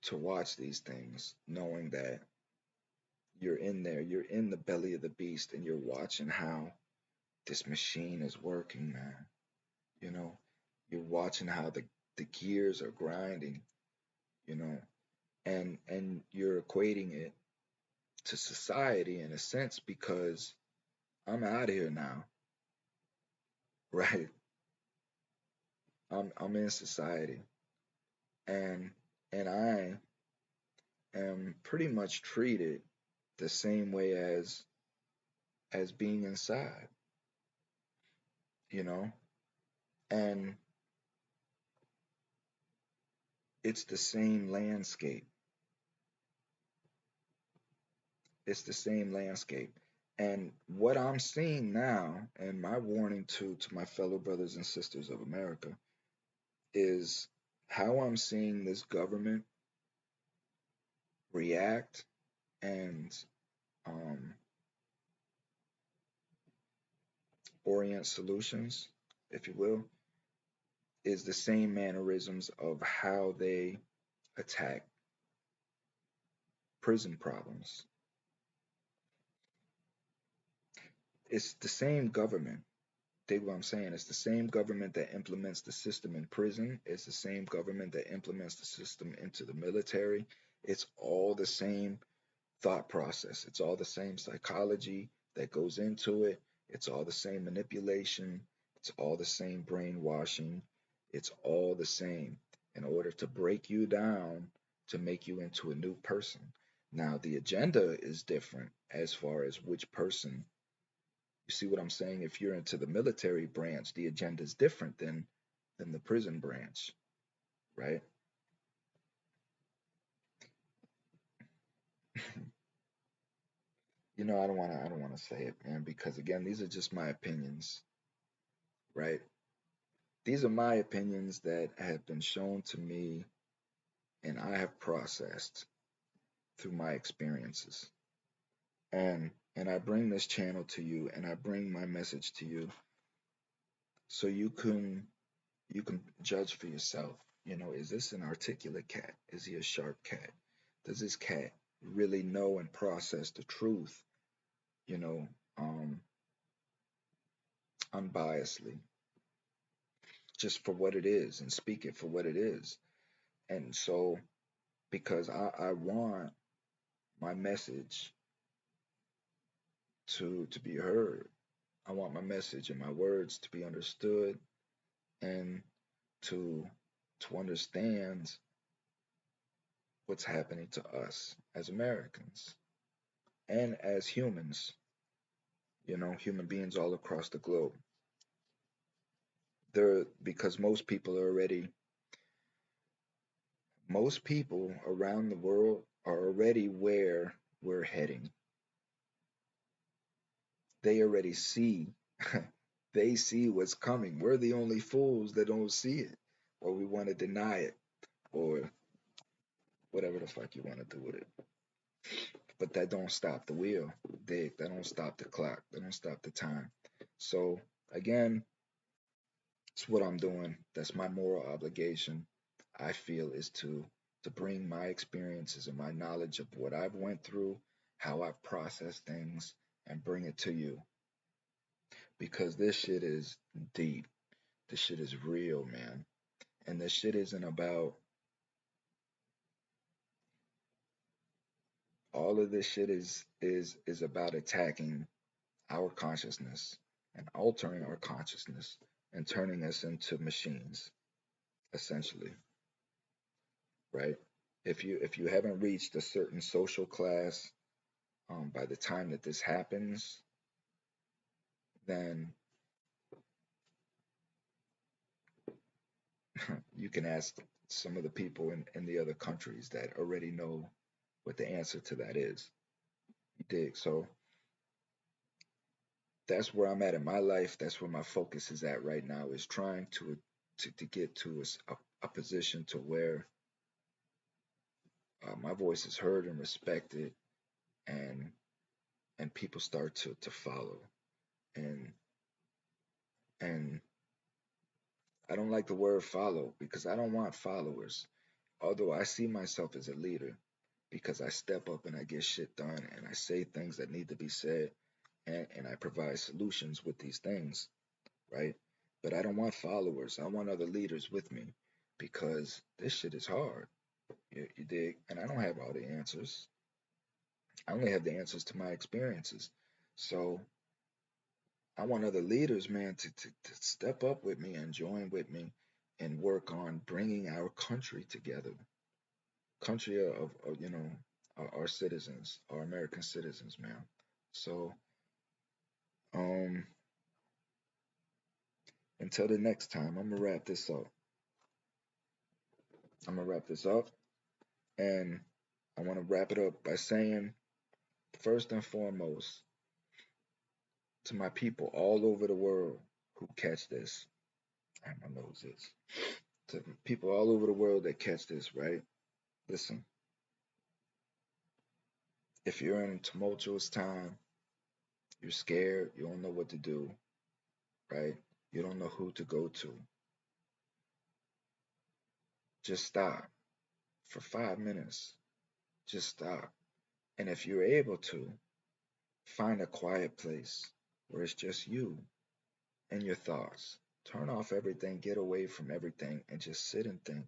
to watch these things, knowing that you're in there, you're in the belly of the beast, and you're watching how this machine is working, man. You know, you're watching how the gears are grinding, you know, and you're equating it to society in a sense because I'm out here now, right? I'm in society, and I am pretty much treated the same way as being inside, you know? And it's the same landscape. It's the same landscape. And what I'm seeing now, and my warning to my fellow brothers and sisters of America, is how I'm seeing this government react and um, orient solutions, if you will, is the same mannerisms of how they attack prison problems. It's the same government. Dig what I'm saying? It's the same government that implements the system in prison. It's the same government that implements the system into the military. It's all the same thought process. It's all the same psychology that goes into it. It's all the same manipulation. It's all the same brainwashing. It's all the same in order to break you down to make you into a new person. Now, the agenda is different as far as which person. You see what I'm saying? If you're into the military branch, the agenda is different than the prison branch, right? I don't want to say it, man, because again, these are just my opinions, right? These are my opinions that have been shown to me and I have processed through my experiences. And I bring this channel to you and I bring my message to you so you can judge for yourself. You know, is this an articulate cat? Is he a sharp cat? Does this cat really know and process the truth, you know, um, unbiasedly, just for what it is and speak it for what it is? And so, because I want my message to be heard. I want my message and my words to be understood and to to understand what's happening to us as Americans and as humans, human beings all across the globe. There because most people around the world are already where we're heading. They already see they see what's coming. We're the only fools that don't see it, or we want to deny it, or whatever the fuck you want to do with it. But that don't stop the wheel. That don't stop the clock. That don't stop the time. So again, it's what I'm doing. That's my moral obligation. I feel is to bring my experiences and my knowledge of what I've went through, how I've processed things, and bring it to you. Because this shit is deep. This shit is real, man. And this shit isn't about all of this shit is about attacking our consciousness and altering our consciousness and turning us into machines, essentially, right? If you haven't reached a certain social class by the time that this happens, then you can ask some of the people in the other countries that already know what the answer to that is. You dig? So that's where I'm at in my life. That's where my focus is at right now, is trying to get to a position to where my voice is heard and respected, and people start to follow. And and I don't like the word follow because I don't want followers. Although I see myself as a leader because I step up and I get shit done and I say things that need to be said, and I provide solutions with these things, right? But I don't want followers. I want other leaders with me because this shit is hard. You dig? And I don't have all the answers. I only have the answers to my experiences. So I want other leaders, man, to step up with me and join with me and work on bringing our country together. Country of our citizens, our American citizens, man. So um until the next time, I'm gonna wrap this up. I'm gonna wrap this up, and I want to wrap it up by saying, first and foremost, to my people all over the world who catch this, and my nose is, to people all over the world that catch this, right? Listen, if you're in a tumultuous time, you're scared, you don't know what to do, right? You don't know who to go to. Just stop for 5 minutes. Just stop. And if you're able to, find a quiet place where it's just you and your thoughts. Turn off everything, get away from everything, and just sit and think.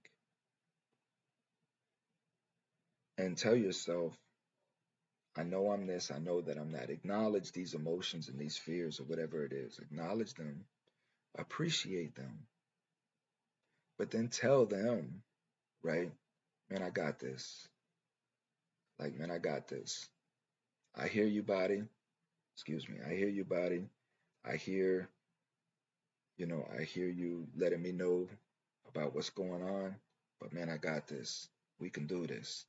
And tell yourself, I know I'm this, I know that I'm that. Acknowledge these emotions and these fears or whatever it is. Acknowledge them, appreciate them, but then tell them, right? Man, I got this. Like, man, I got this. I hear you, body. Excuse me. I hear you, body. I hear, I hear you letting me know about what's going on. But man, I got this. We can do this.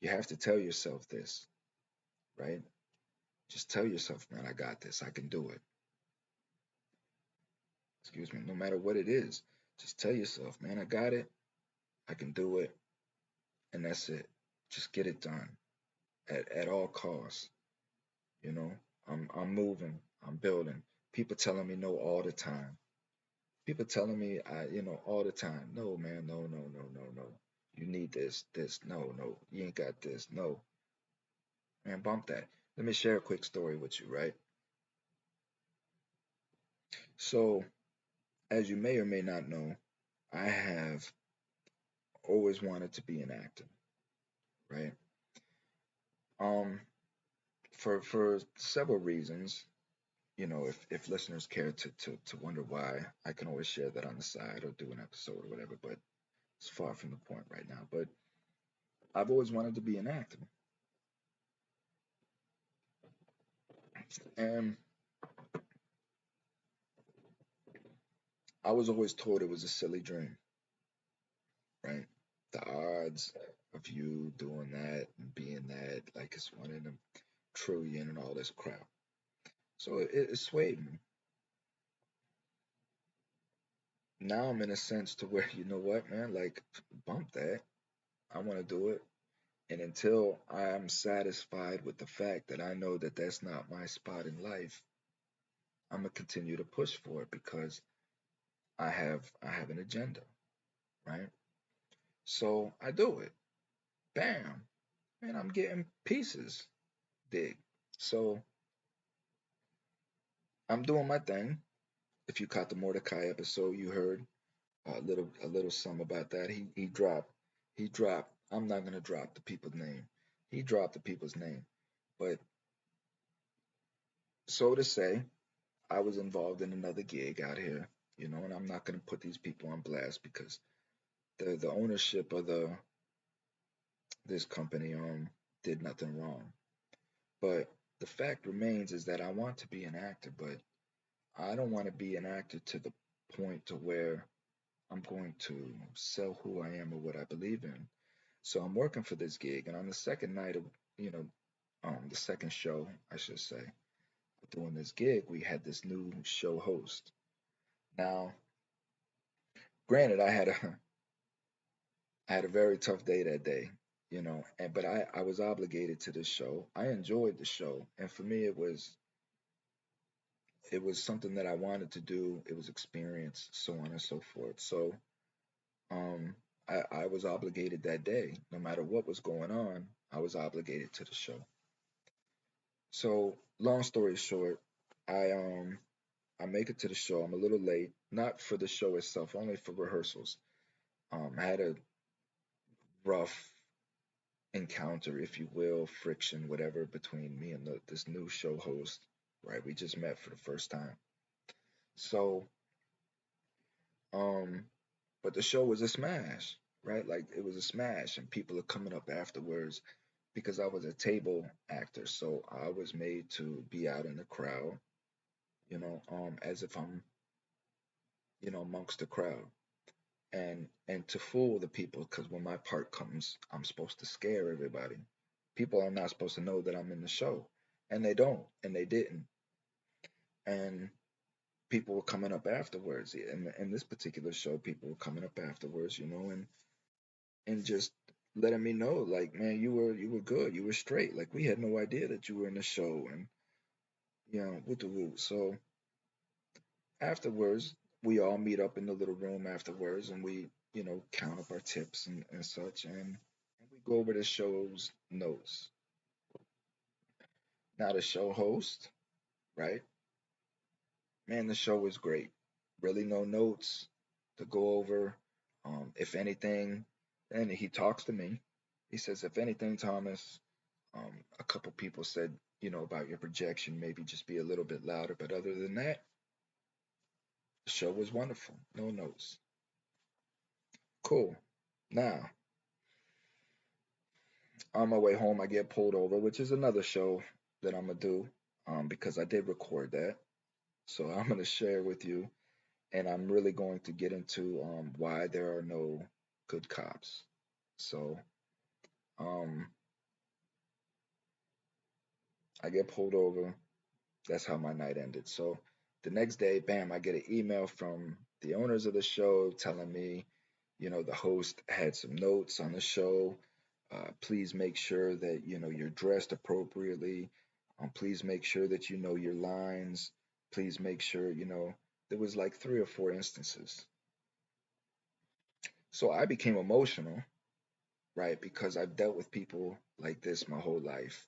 You have to tell yourself this, right? Just tell yourself, man, I got this. I can do it. Excuse me. No matter what it is, just tell yourself, man, I got it. I can do it. And that's it. Just get it done at all costs. You know, I'm moving. I'm building. People telling me no all the time. People telling me all the time. No, man, no, no, no, no, no. You need this. No, no. You ain't got this. No. Man, bump that. Let me share a quick story with you, right? So, as you may or may not know, I have always wanted to be an actor, right? Um, for several reasons, if listeners care to wonder why, I can always share that on the side or do an episode or whatever. But it's far from the point right now. But I've always wanted to be an actor, and I was always told it was a silly dream, right? The odds of you doing that and being that, like it's one in a trillion and all this crap. So it swayed me. Now I'm in a sense to where, you know what, man, like bump that. I want to do it. And until I'm satisfied with the fact that I know that that's not my spot in life, I'm gonna continue to push for it because I have an agenda, right? So I do it. Bam, and I'm getting pieces. Dig. So I'm doing my thing. If you caught the Mordecai episode, you heard a little some about that. He dropped. I'm not gonna drop the people's name. He dropped the people's name, but so to say, I was involved in another gig out here, and I'm not gonna put these people on blast because the ownership of this company did nothing wrong. But the fact remains is that I want to be an actor, but I don't want to be an actor to the point to where I'm going to sell who I am or what I believe in. So I'm working for this gig, and on the second night of, you know, the second show, I should say, doing this gig, we had this new show host. Now, granted, I had a very tough day that day, and but I was obligated to this show. I enjoyed the show, and for me, it was something that I wanted to do. It was experience, so on and so forth. So, um, I was obligated that day, no matter what was going on. I was obligated to the show. So, long story short, I um I make it to the show. I'm a little late, not for the show itself, only for rehearsals. I had a rough encounter, if you will, friction, whatever, between me and this new show host. Right, we just met for the first time. So, um, but the show was a smash, right? Like it was a smash, and people are coming up afterwards because I was a table actor, so I was made to be out in the crowd, as if I'm, amongst the crowd, and to fool the people, because when my part comes, I'm supposed to scare everybody. People are not supposed to know that I'm in the show, and they don't, and they didn't, and people were coming up afterwards. In this particular show, people were coming up afterwards, and just letting me know, like, man, you were good, you were straight. Like we had no idea that you were in the show, and with the woo. So afterwards, we all meet up in the little room afterwards, and we count up our tips and such, and we go over the show's notes. Now the show host, right? Man, the show was great. Really no notes to go over. If anything, and he talks to me. He says, if anything, Thomas, a couple people said, about your projection, maybe just be a little bit louder. But other than that, the show was wonderful. No notes. Cool. Now, on my way home, I get pulled over, which is another show that I'm gonna do, because I did record that. So I'm gonna share with you, and I'm really going to get into why there are no good cops. So, um, I get pulled over. That's how my night ended. So the next day, bam, I get an email from the owners of the show telling me, the host had some notes on the show. Please make sure that you're dressed appropriately. Please make sure that you know your lines. Please make sure there was like three or four instances. So I became emotional, right? Because I've dealt with people like this my whole life.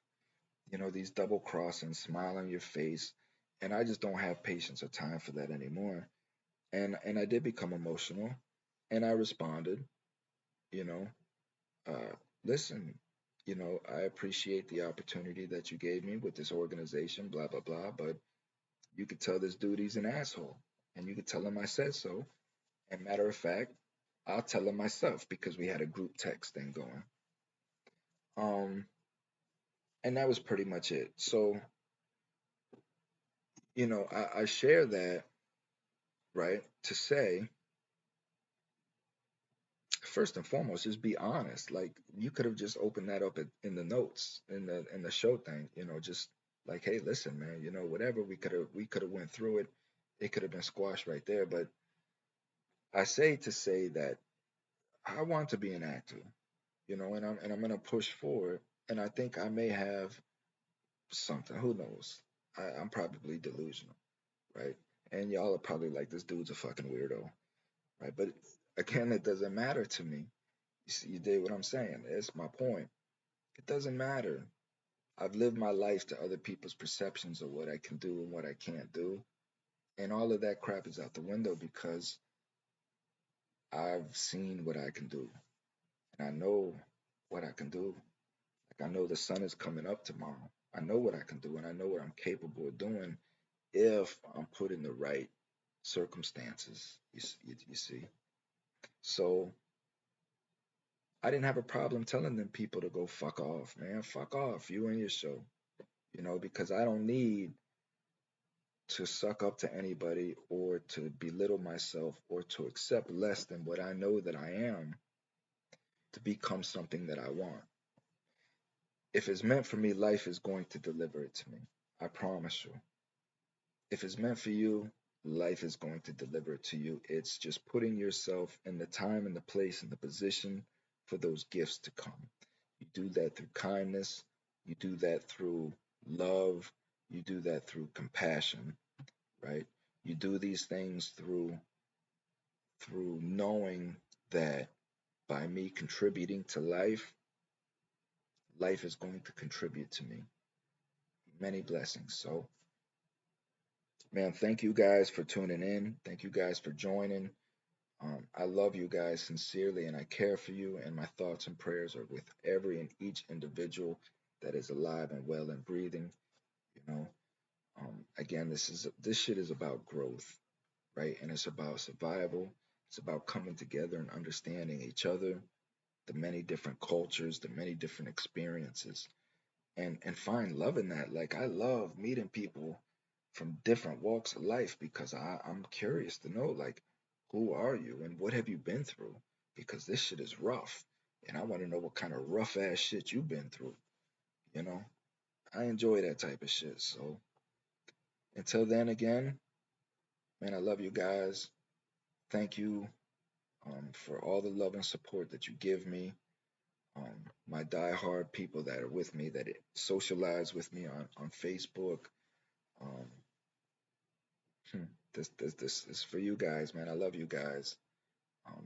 These double crossing, smile on your face, and I just don't have patience or time for that anymore. And I did become emotional, and I responded, you know, listen, I appreciate the opportunity that you gave me with this organization, blah, blah, blah. But you could tell this dude he's an asshole. And you could tell him I said so. And matter of fact, I'll tell him myself because we had a group text thing going. Um, and that was pretty much it. So, I share that, right, to say, first and foremost, just be honest. Like you could have just opened that up in the notes in the show thing, just like, hey, listen, man, whatever we could have went through it. It could have been squashed right there. But I say to say that I want to be an actor, and I'm gonna push forward. And I think I may have something. Who knows? I'm probably delusional, right? And y'all are probably like, this dude's a fucking weirdo, right? But again, it doesn't matter to me. You see, you did what I'm saying. It's my point. It doesn't matter. I've lived my life to other people's perceptions of what I can do and what I can't do. And all of that crap is out the window because I've seen what I can do. And I know what I can do. Like I know the sun is coming up tomorrow. I know what I can do and I know what I'm capable of doing if I'm put in the right circumstances. You see. So I didn't have a problem telling them people to go fuck off, man. Fuck off, you and your show. Because I don't need to suck up to anybody or to belittle myself or to accept less than what I know that I am to become something that I want. If it's meant for me, life is going to deliver it to me. I promise you. If it's meant for you, life is going to deliver it to you. It's just putting yourself in the time and the place and the position for those gifts to come. You do that through kindness, you do that through love, you do that through compassion, right? You do these things through knowing that by me contributing to life, life is going to contribute to me. Many blessings. So, man, thank you guys for tuning in. Thank you guys for joining. I love you guys sincerely and I care for you, and my thoughts and prayers are with every and each individual that is alive and well and breathing. You know, again, this shit is about growth, right? And it's about survival. It's about coming together and understanding each other, the many different cultures, the many different experiences, and find love in that. Like I love meeting people from different walks of life because I'm curious to know like who are you and what have you been through? Because this shit is rough. And I want to know what kind of rough ass shit you've been through. You know? I enjoy that type of shit. So until then again, man, I love you guys. Thank you for all the love and support that you give me. My diehard people that are with me, that socialize with me on Facebook. Um, this is for you guys, man. I love you guys. Um,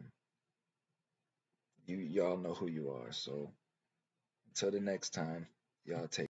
y'all know who you are. So until the next time, y'all take